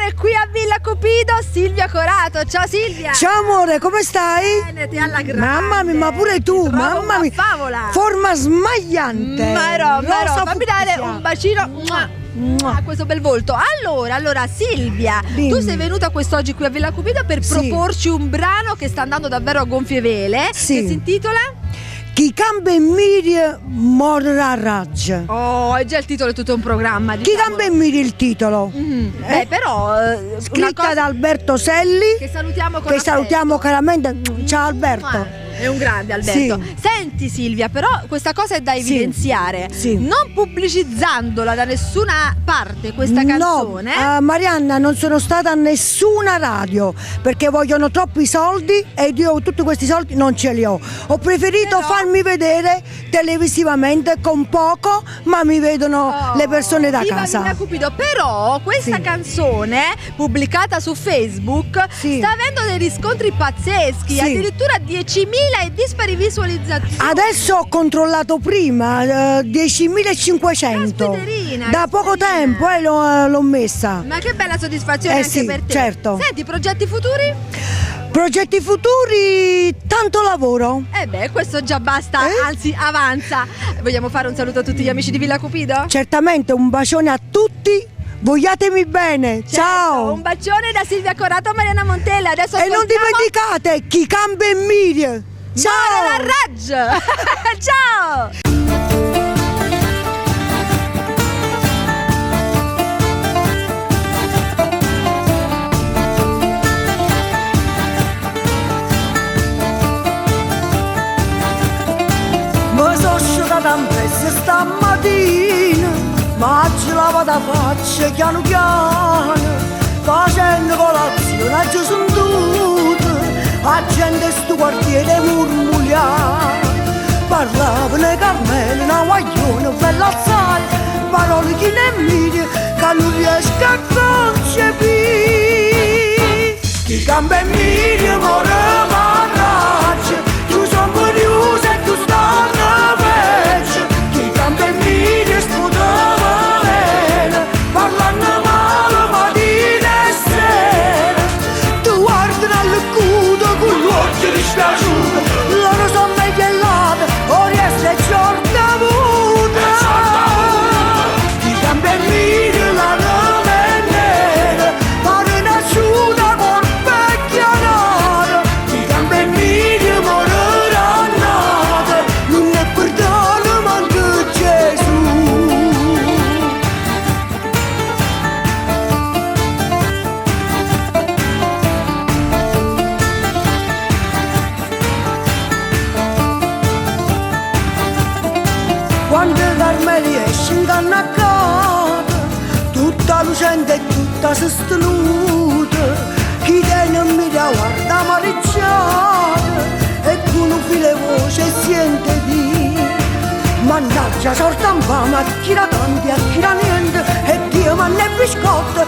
E qui a Villa Cupido Silvia Corato. Ciao Silvia. Ciao amore, come stai? Bene, ti alla grande. Mamma mia, ma pure tu, Ti trovo mamma una mia. favola. Forma smagliante. Ma Rosa fammi dare fucsia. un bacino a questo bel volto. Allora Silvia, Dimmi. tu sei venuta quest'oggi qui a Villa Cupido per Sì. proporci un brano che sta andando davvero a gonfie vele, Sì. che si intitola Chi cambia in media morrà a raggia. Oh, è già il titolo, è tutto un programma. Chi cambia in media il titolo? Beh, però una Scritta cosa da Alberto Selli, che salutiamo con che salutiamo affetto. caramente. Ciao Alberto. È un grande Alberto. Sì. Senti Silvia, però questa cosa è da evidenziare. Sì. Non pubblicizzandola da nessuna parte questa canzone. No, Marianna, non sono stata a nessuna radio perché vogliono troppi soldi e io tutti questi soldi non ce li ho. Ho preferito Però- farmi vedere televisivamente con poco, ma mi vedono le persone da Viva casa. Villa Cupido. Però questa Sì. canzone pubblicata su Facebook Sì. sta avendo dei riscontri pazzeschi, Sì. addirittura 10.000 e dispari visualizzazioni. Adesso ho controllato prima 10.500 Caspiterina, da poco caspiterina. tempo l'ho messa. Ma che bella soddisfazione anche sì, per te. certo. Senti, progetti futuri? Progetti futuri, tanto lavoro. Questo già basta, anzi avanza. Vogliamo fare un saluto a tutti gli amici di Villa Cupido? Certamente un bacione a tutti, vogliatemi bene, ciao! Un bacione da Silvia Corato a Mariana Montella. Adesso E non ascoltiamo dimenticate chi cambia in media. Mora la Raj. Ciao! Mi sono asciugata in pressa stamattina, ma ci lavo da faccia piano piano, facendo colazione a giù son tutte, la gente sto quartiere murmuglia. Parlavano Carmelo, una guaglione bella assai, parole che nemmeno che non riesco a concepire. Chi cambia in media muore marraccia, tu son curiosa e tu stanno peggio. Chi cambia in media sputa veleno, parlando male mattina e sera. Tu guardi nel cudo con gli occhi dispiaciuti, loro sono megliellate, Orieste e Giorgia Muta. Chi cambia in media la nome è nera, pare nasciuta con vecchia nata. Chi cambia in media morirà nata, non ne perdono manco Gesù. Quando Carmeli esce ingannacata, tutta lucente e tutta sostenuta, chi tiene in media guarda amareggiata e con un filo voce sente dire: mannaggia sorta un fame, a chi la tanti, a chi la niente, e Dio manna e biscotto,